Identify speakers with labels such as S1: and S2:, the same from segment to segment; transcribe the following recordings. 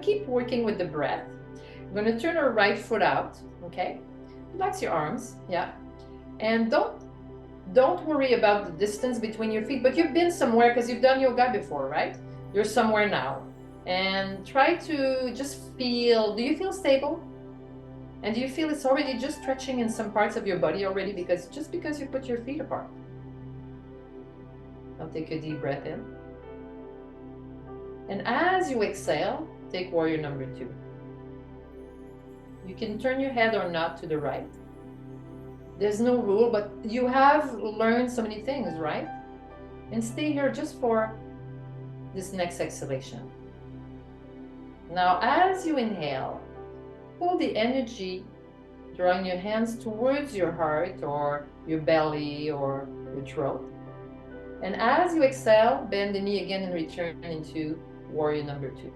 S1: keep working with the breath. We're going to turn our right foot out, okay? Relax your arms, yeah. And don't worry about the distance between your feet, but you've been somewhere because you've done yoga before, right? You're somewhere now. And try to just feel, do you feel stable? And do you feel it's already just stretching in some parts of your body already because you put your feet apart? Now take a deep breath in. And as you exhale, take warrior number 2. You can turn your head or not to the right. There's no rule, but you have learned so many things, right? And stay here just for this next exhalation. Now, as you inhale, hold the energy, drawing your hands towards your heart or your belly or your throat. And as you exhale, bend the knee again and return into warrior number 2.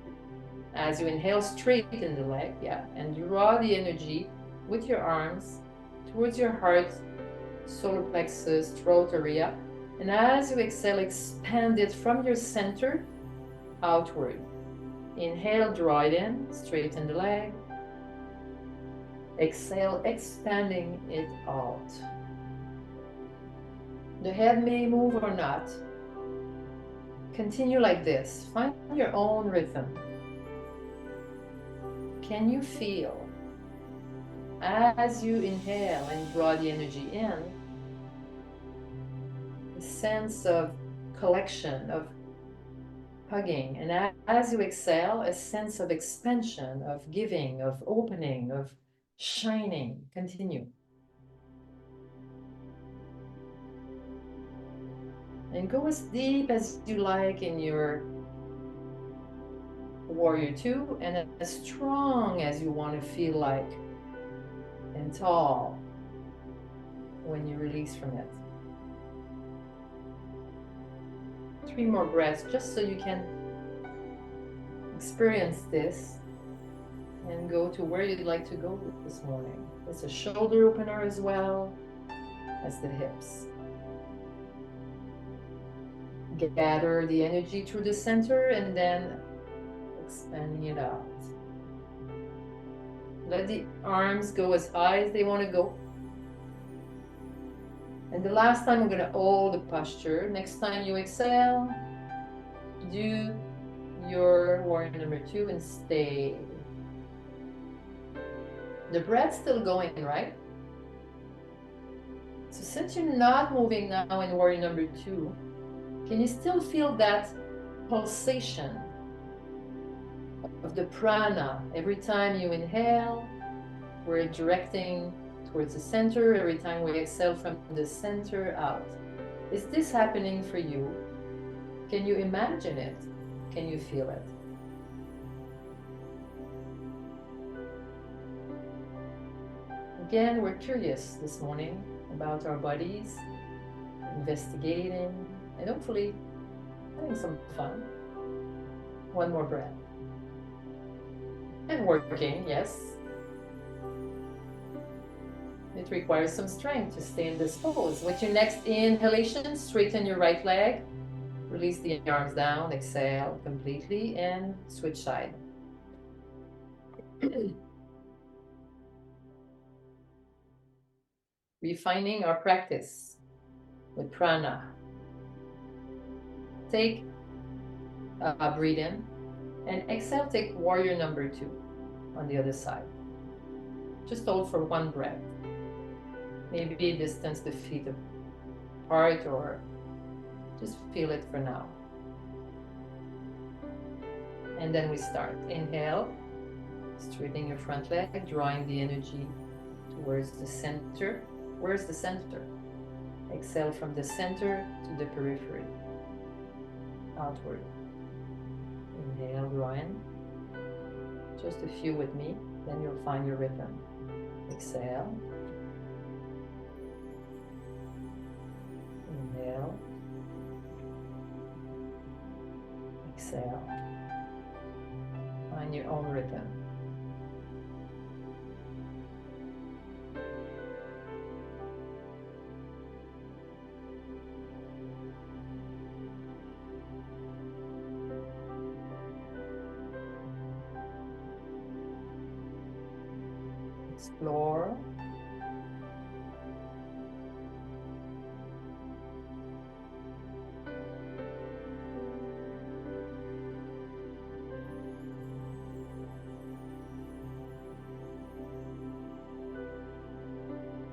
S1: As you inhale, straighten the leg, yeah, and draw the energy with your arms towards your heart, solar plexus, throat area. And as you exhale, expand it from your center outward. Inhale, draw it in, straighten the leg. Exhale, expanding it out. The head may move or not. Continue like this. Find your own rhythm. Can you feel, as you inhale and draw the energy in, a sense of collection, of hugging, and as you exhale, a sense of expansion, of giving, of opening, of shining? Continue. And go as deep as you like in your warrior 2 and as strong as you want to feel like and tall when you release from it. 3 more breaths just so you can experience this and go to where you'd like to go this morning. It's a shoulder opener as well as the hips. Gather the energy through the center and then expanding it out. Let the arms go as high as they want to go. And the last time, we're going to hold the posture. Next time you exhale, do your warrior number 2 and stay. The breath's still going, right? So since you're not moving now in warrior number 2, can you still feel that pulsation of the prana? Every time you inhale, we're directing towards the center. Every time we exhale from the center out. Is this happening for you? Can you imagine it? Can you feel it? Again, we're curious this morning about our bodies, investigating, and hopefully having some fun. One more breath. And working, yes. It requires some strength to stay in this pose. With your next inhalation, straighten your right leg. Release the arms down, exhale completely, and switch side. Refining our practice with prana. Take a breathe in, and exhale, take warrior number 2 on the other side. Just hold for 1 breath. Maybe distance the feet apart or just feel it for now. And then we start. Inhale, straightening your front leg, drawing the energy towards the center. Where's the center? Exhale from the center to the periphery. Outward. Inhale, draw in. Just a few with me, then you'll find your rhythm. Exhale. Inhale. Exhale. Find your own rhythm. Explore.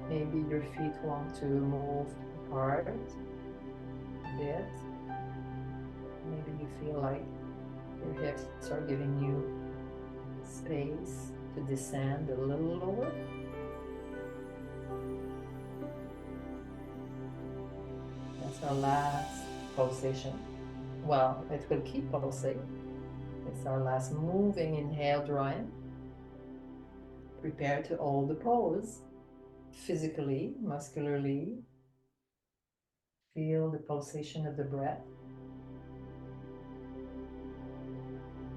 S1: Maybe your feet want to move apart a bit. Maybe you feel like your hips are giving you space to descend a little lower. That's our last pulsation. Well, it will keep pulsating. It's our last moving inhale, draw in. Prepare to hold the pose. Physically, muscularly, feel the pulsation of the breath.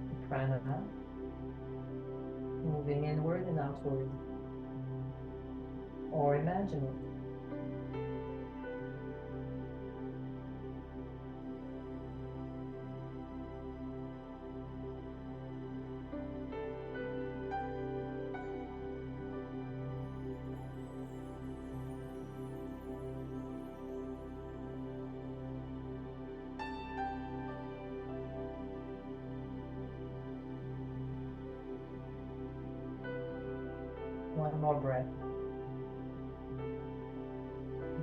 S1: The prana moving inward and outward. Or imagine it. One more breath.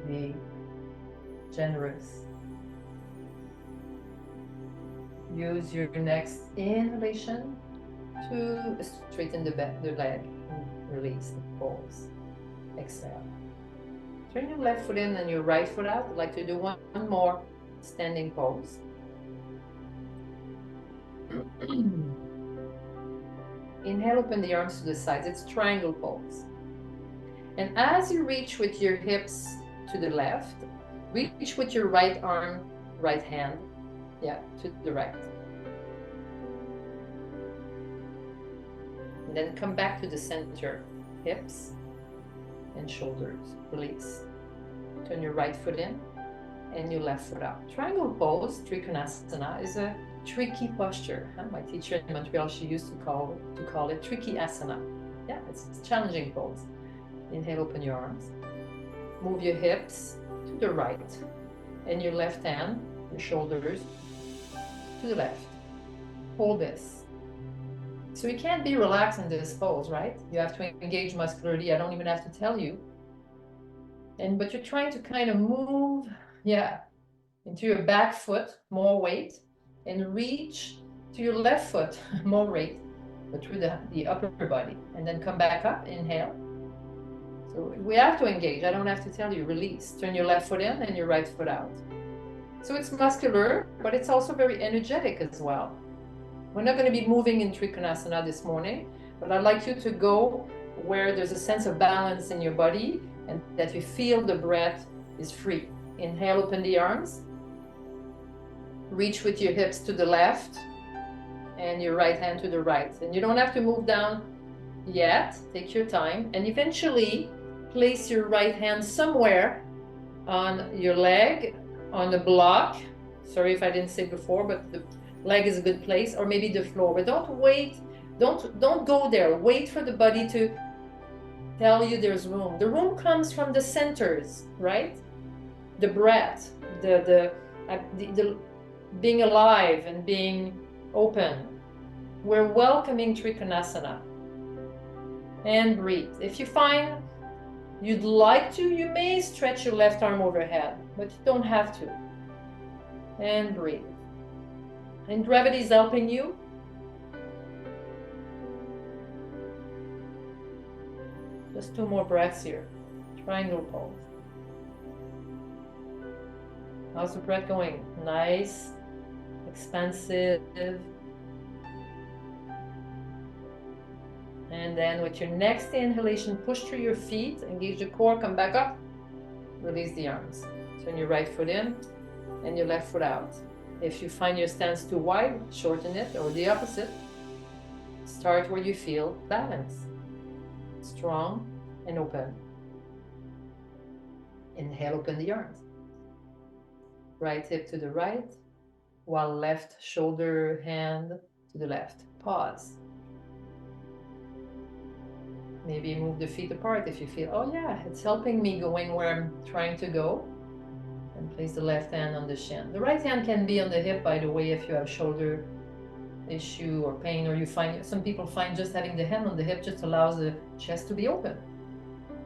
S1: Be generous. Use your next inhalation to straighten the leg and release the pulse. Exhale. Turn your left foot in and your right foot out. I'd like to do one more standing pose. Inhale, open the arms to the sides. It's triangle pose. And as you reach with your hips to the left, reach with your right arm, right hand, to the right. And then come back to the center, hips and shoulders. Release. Turn your right foot in and your left foot out. Triangle pose, Trikonasana, is a tricky posture. My teacher in Montreal, she used to call it tricky asana. Yeah, it's a challenging pose. Inhale, open your arms. Move your hips to the right and your left hand, your shoulders to the left. Hold this. So you can't be relaxed in this pose, right? You have to engage muscularly. I don't even have to tell you. But you're trying to kind of move, into your back foot, more weight, and reach to your left foot, more weight, but through the upper body. And then come back up, inhale. So we have to engage. I don't have to tell you, release. Turn your left foot in and your right foot out. So it's muscular, but it's also very energetic as well. We're not going to be moving in Trikonasana this morning, but I'd like you to go where there's a sense of balance in your body and that you feel the breath is free. Inhale, open the arms. Reach with your hips to the left and your right hand to the right. And you don't have to move down yet. Take your time. And eventually place your right hand somewhere on your leg, on the block. Sorry if I didn't say before, but the leg is a good place, or maybe the floor. But don't wait. Don't go there. Wait for the body to tell you there's room. The room comes from the centers, right? The breath, the being alive and being open. We're welcoming Trikonasana. And breathe. If you find you'd like to, you may stretch your left arm overhead, but you don't have to. And breathe. And gravity is helping you. Just 2 more breaths here. Triangle pose. How's the breath going? Nice, expansive. And then with your next inhalation, push through your feet, engage the core, come back up, release the arms. Turn your right foot in and your left foot out. If you find your stance too wide, shorten it, or the opposite. Start where you feel balance. Strong and open. Inhale, open the arms. Right hip to the right, while left shoulder, hand to the left. Pause. Maybe move the feet apart if you feel, oh yeah, it's helping me going where I'm trying to go. And place the left hand on the shin. The right hand can be on the hip, by the way, if you have shoulder issue or pain, or you find, some people find just having the hand on the hip just allows the chest to be open.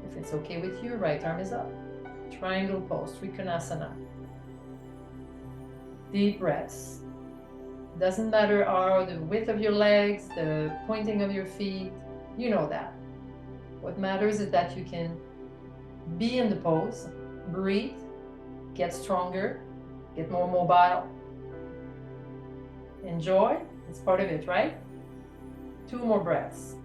S1: If it's okay with you, right arm is up. Triangle pose, Trikonasana. Deep breaths. Doesn't matter how the width of your legs, the pointing of your feet, you know that. What matters is that you can be in the pose, breathe, get stronger, get more mobile. Enjoy, it's part of it, right? 2 more breaths.